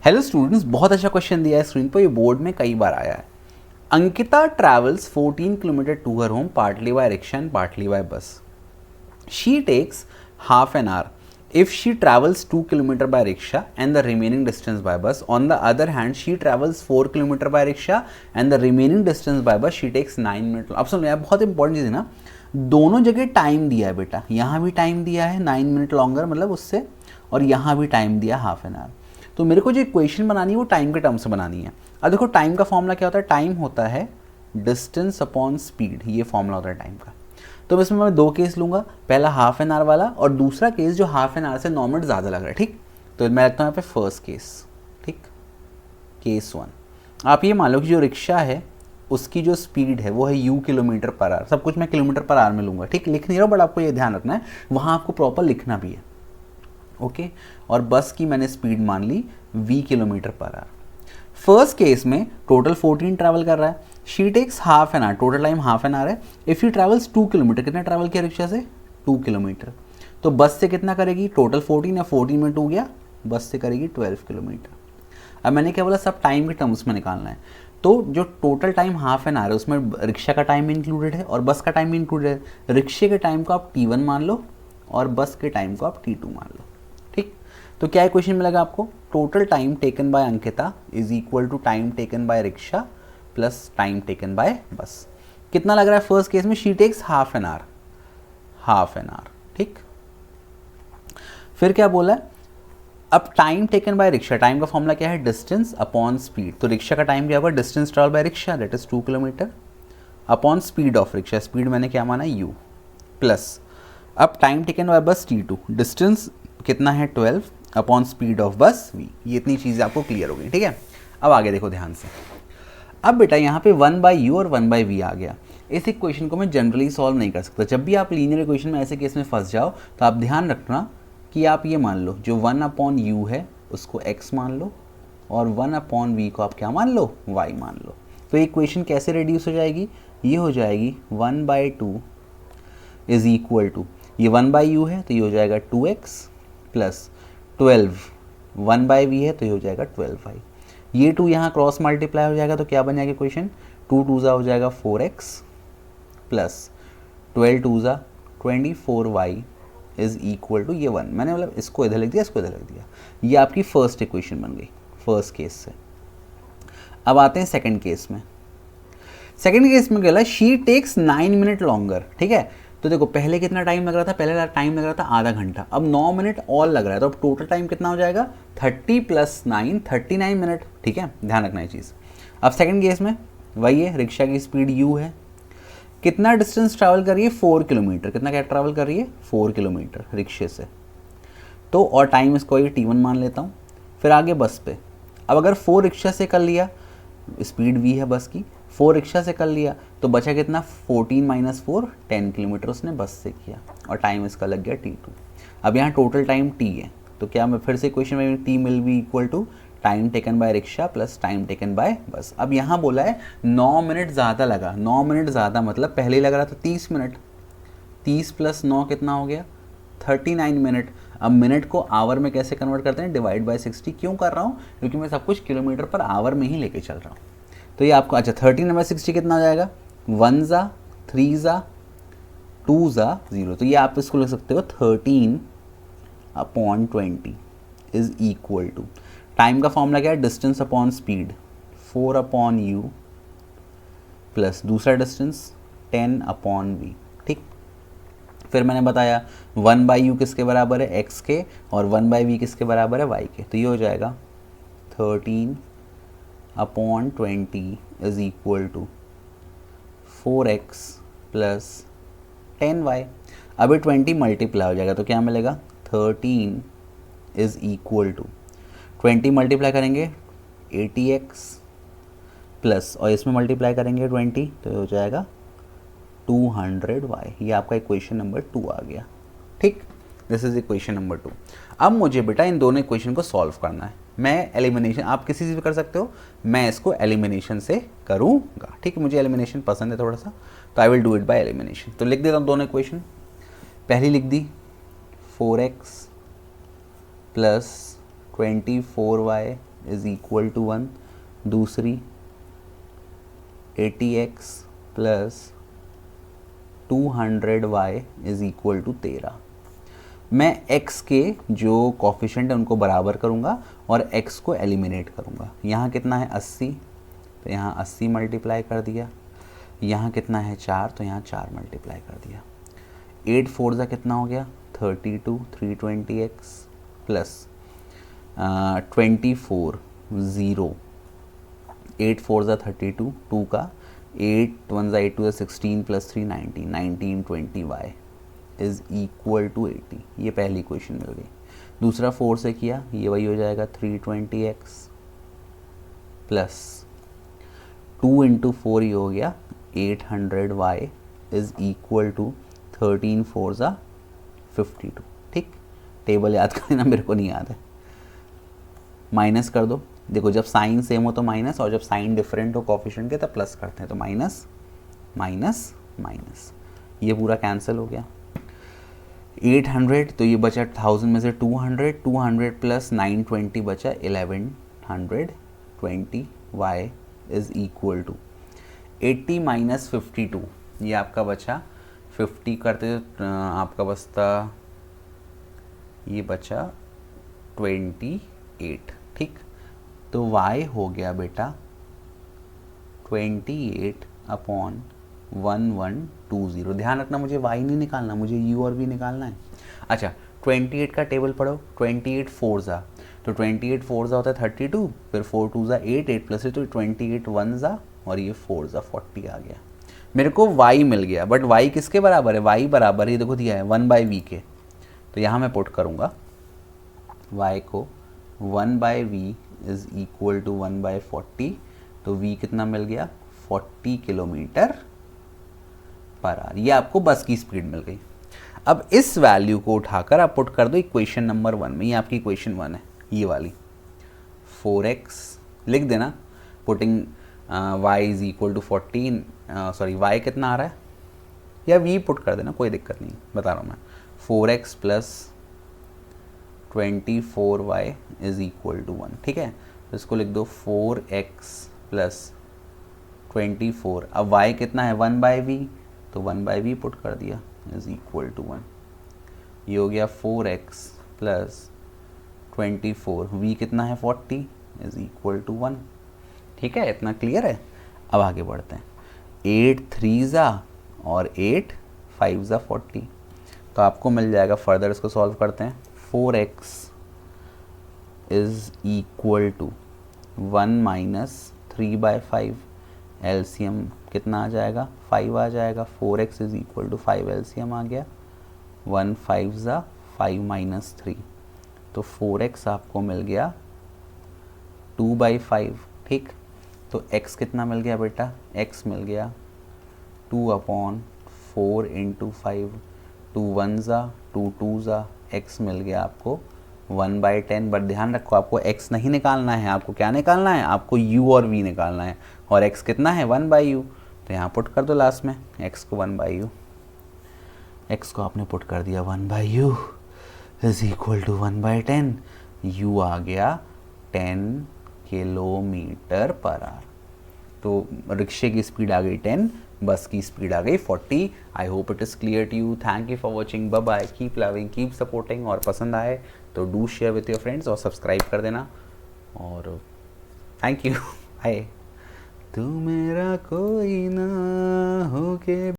Hello students, बहुत अच्छा question दिया है स्क्रीन पर, ये बोर्ड में कई बार आया है। Ankita travels 14 kilometre to her home partly by rickshaw and partly by bus. She takes half an hour if she travels 2 kilometer by rickshaw and the remaining distance by bus. On the other hand, she travels 4 kilometer by rickshaw and the remaining distance by bus she takes 9 minutes. अब सुनो यार, बहुत important चीज़ है ना, दोनों जगह time दिया है बेटा, यहाँ भी टाइम दिया है 9 मिनट लॉन्गर मतलब उससे, और यहाँ भी टाइम दिया हाफ एन आवर. तो मेरे को जो इक्वेशन बनानी है वो टाइम के टर्म से बनानी है. अब देखो टाइम का फॉर्मूला क्या होता है, टाइम होता है डिस्टेंस अपॉन स्पीड, ये फॉर्मूला होता है टाइम का. तो इसमें मैं दो केस लूँगा, पहला हाफ एन आवर वाला और दूसरा केस जो हाफ एन आवर से 9 मिनट ज़्यादा लग रहा है. ठीक, तो मैं रखता हूँ यहाँ पे फर्स्ट केस. ठीक, केस 1. आप ये मान लो कि जो रिक्शा है उसकी जो स्पीड है वो है u किलोमीटर पर आवर. सब कुछ मैं किलोमीटर पर आवर में लूँगा. ठीक, लिख नहीं रहा बट आपको ये ध्यान रखना है, वहाँ आपको प्रॉपर लिखना भी है. ओके, और बस की मैंने स्पीड मान ली v kilometre per hour. First case में टोटल 14 ट्रैवल कर रहा है. She takes half an hour, total time half an hour है. इफ़ यू ट्रैवल्स 2 किलोमीटर, कितना ट्रैवल किया रिक्शा से 2 किलोमीटर, तो बस से कितना करेगी, टोटल 14 या 14 में 2 गया, बस से करेगी 12 किलोमीटर. अब मैंने क्या बोला, सब टाइम के टर्म्स में निकालना है. तो जो total time half an hour है उसमें रिक्शा का टाइम इंक्लूडेड है और बस का टाइम भी इंक्लूडेड है. रिक्शे के टाइम को आप T1 मान लो और बस के टाइम को आप T2 मान लो. ठीक, तो क्या क्वेश्चन मिलेगा आपको, total time taken by Ankita is equal to time taken by rickshaw plus time taken by bus. कितना लग रहा है फर्स्ट केस में, she takes half an hour, half an hour. ठीक, फिर क्या बोला है, अब time taken by rickshaw, time का फॉर्मूला क्या है, डिस्टेंस अपॉन स्पीड. तो रिक्शा का टाइम क्या होगा, distance travel by rickshaw that is 2 kilometre upon speed of rickshaw, speed मैंने क्या माना u, प्लस अब टाइम टेकन बाय बस T2, डिस्टेंस कितना है 12 अपॉन स्पीड ऑफ बस v. ये इतनी चीज़ें आपको क्लियर हो गई. ठीक है, अब आगे देखो ध्यान से. अब बेटा यहाँ पे 1/u और 1/v आ गया. इस इक्वेशन को मैं जनरली सॉल्व नहीं कर सकता. जब भी आप लीनियर इक्वेशन में ऐसे केस में फंस जाओ तो आप ध्यान रखना कि आप ये मान लो जो 1/u है उसको x मान लो और 1/v को आप क्या मान लो, y मान लो. तो इक्वेशन कैसे रिड्यूस हो जाएगी, ये हो जाएगी 1/2 इज इक्वल टू, ये 1/u है तो ये हो जाएगा 2x प्लस 12 1/v है तो ये हो जाएगा 12y. ये 2 यहाँ क्रॉस मल्टीप्लाई हो जाएगा तो क्या बन जाएगा इक्वेशन, 2 2 हो जाएगा 4x plus 12 2 24y is equal to ये 1. मैंने मतलब इसको इधर लिख दिया, इसको इधर लिख दिया. ये आपकी फर्स्ट इक्वेशन बन गई फर्स्ट केस से. अब आते हैं सेकंड केस में. सेकंड केस में क्या, शी टेक्स 9 मिनट लॉन्गर. ठीक है, तो देखो पहले कितना टाइम लग रहा था, पहले टाइम लग रहा था आधा घंटा, अब 9 मिनट और लग रहा है. तो अब टोटल टाइम कितना हो जाएगा, 30 प्लस 9 39 मिनट. ठीक है, ध्यान रखना ये चीज़. अब सेकंड केस में वही है, रिक्शा की स्पीड u है, कितना डिस्टेंस ट्रैवल कर रही है 4 किलोमीटर, कितना क्या ट्रैवल कर रही है 4 किलोमीटर रिक्शे से. तो और टाइम इसको ये T1 मान लेता हूँ. फिर आगे बस पे, अब अगर 4 रिक्शा से कर लिया, स्पीड v है बस की, 4 रिक्शा से कर लिया तो बचा कितना, 14 माइनस 4 10 किलोमीटर उसने बस से किया और टाइम इसका लग गया T2. अब यहाँ टोटल टाइम t है तो क्या मैं फिर से क्वेश्चन में t मिल be equal to time taken by rickshaw plus time taken by bus. अब यहाँ बोला है 9 मिनट ज़्यादा लगा, 9 मिनट ज़्यादा मतलब पहले लग रहा था 30 मिनट, 30 प्लस 9 कितना हो गया 39 मिनट. अब मिनट को आवर में कैसे कन्वर्ट करते हैं, डिवाइड बाय 60. क्यों कर रहा हूँ, क्योंकि मैं सब कुछ किलोमीटर पर आवर में ही लेके चल रहा हूँ. तो ये आपको अच्छा 13/60 कितना हो जाएगा, 1 ज़ा 3 ज़ा 2 ज़ा 0. तो ये आप इसको लिख सकते हो 13/20 इज इक्वल टू, टाइम का फॉर्मूला क्या है, distance upon speed 4/u plus दूसरा डिस्टेंस 10/v. ठीक, फिर मैंने बताया 1/u किसके बराबर है, x के, और 1/v किसके बराबर है, y के. तो ये हो जाएगा 13/20 is equal to 4x plus 10y. अभी 20 मल्टीप्लाई हो जाएगा तो क्या मिलेगा, 13 इज इक्वल टू 20 मल्टीप्लाई करेंगे 80x प्लस और इसमें मल्टीप्लाई करेंगे 20 तो हो जाएगा 200y. ये आपका इक्वेशन नंबर 2 आ गया. ठीक, दिस इज इक्वेशन नंबर 2. अब मुझे बेटा इन दोनों इक्वेशन को सॉल्व करना है. मैं एलिमिनेशन, आप किसी से भी कर सकते हो, मैं इसको एलिमिनेशन से करूँगा. ठीक है, मुझे एलिमिनेशन पसंद है थोड़ा सा, तो I will do it by elimination. तो लिख देता हूँ दोनों इक्वेशन. पहली लिख दी 4x plus 24y is equal to 1, दूसरी 80x plus 200y is equal to 13। मैं x के जो कॉफिशेंट है उनको बराबर करूँगा और x को एलिमिनेट करूँगा। यहाँ कितना है 80, तो यहाँ 80 मल्टीप्लाई कर दिया। यहाँ कितना है 4, तो यहाँ 4 मल्टीप्लाई कर दिया। 8 4 ज़ा कितना हो गया 32, 320x प्लस 24 0, 8 4 ज़ा 32, 2 का 8 1 ज़ा 8 2 ज़ा 16 plus 3 19, 1920y is equal to 80। ये पहली इक्वेशन मिल गई। दूसरा 4 से किया, ये वही हो जाएगा 320x प्लस 2 इंटू 4 ये हो गया 800y इज़ इक्वल टू 13 4 ज़ा 52। ठीक, टेबल याद करना, मेरे को नहीं याद है। माइनस कर दो, देखो जब साइन सेम हो तो माइनस, और जब साइन डिफरेंट हो कोफिशिएंट के तब प्लस करते हैं, तो माइनस माइनस माइनस, ये पूरा कैंसिल हो गया। 800, तो ये बचा 1000 में से 200, 200 प्लस 920 बचा 1120, y is equal to 80 minus 52, ये आपका बचा 50 करते आपका बचता, ये बचा 28। ठीक, तो y हो गया बेटा 28 अपॉन 1120। ध्यान रखना मुझे y नहीं निकालना, मुझे u और v निकालना है। अच्छा, 28 का टेबल पढ़ो, 28 4 ज़ा, तो 28 4 ज़ा होता है 32, फिर 4 2 ज़ा 8, 8 प्लस 8, तो 28 1 ज़ा, और ये 4 ज़ा 40 आ गया। मेरे को y मिल गया, बट y किसके बराबर है, y बराबर ही देखो दिया है 1/v के, तो यहाँ मैं पुट करूँगा y को 1/v इज़ इक्वल टू 1/40, तो v कितना मिल गया 40 किलोमीटर पर आवर। ये आपको बस की स्पीड मिल गई। अब इस वैल्यू को उठाकर आप पुट कर दो इक्वेशन नंबर 1 में, ये आपकी इक्वेशन 1 है, ये वाली 4x लिख देना, putting y is equal to 14, sorry y कितना आ रहा है, या v पुट कर देना, कोई दिक्कत नहीं, बता रहा हूँ मैं। 4x plus 24y is equal to 1। ठीक है, तो इसको लिख दो 4x प्लस 24, अब y कितना है 1/v, तो 1/v पुट कर दिया इज इक्वल टू 1। ये हो गया 4x प्लस 24, v कितना है 40 इज इक्वल टू 1। ठीक है, इतना क्लियर है। अब आगे बढ़ते हैं। 8 3 ज़ा और 8 5 ज़ा 40, तो आपको मिल जाएगा, फर्दर इसको सॉल्व करते हैं। 4x is equal to 1 minus 3/5, LCM कितना आ जाएगा 5 आ जाएगा, 4x is equal to 5 LCM आ गया, 1 5 ज़ा 5 माइनस 3, तो 4x आपको मिल गया 2/5। ठीक, तो x कितना मिल गया बेटा, x मिल गया 2/4 इंटू 5, 2 1 ज़ा 2 2 ज़ा, x मिल गया आपको 1/10। बट ध्यान रखो आपको x नहीं निकालना है, आपको क्या निकालना है, आपको u और v निकालना है, और x कितना है 1/u, तो यहाँ पुट कर दो लास्ट में x को 1/u, x को आपने पुट कर दिया 1/u is equal to 1/10, u आ गया 10 किलोमीटर पर आवर। तो रिक्शे की स्पीड आ गई 10, बस की स्पीड आ गई 40। I hope it is clear to you. Thank you for watching, bye bye, keep loving, keep supporting, और पसंद आए तो do share with your friends और सब्सक्राइब कर देना, और थैंक यू, बाय। तू मेरा कोई ना हो के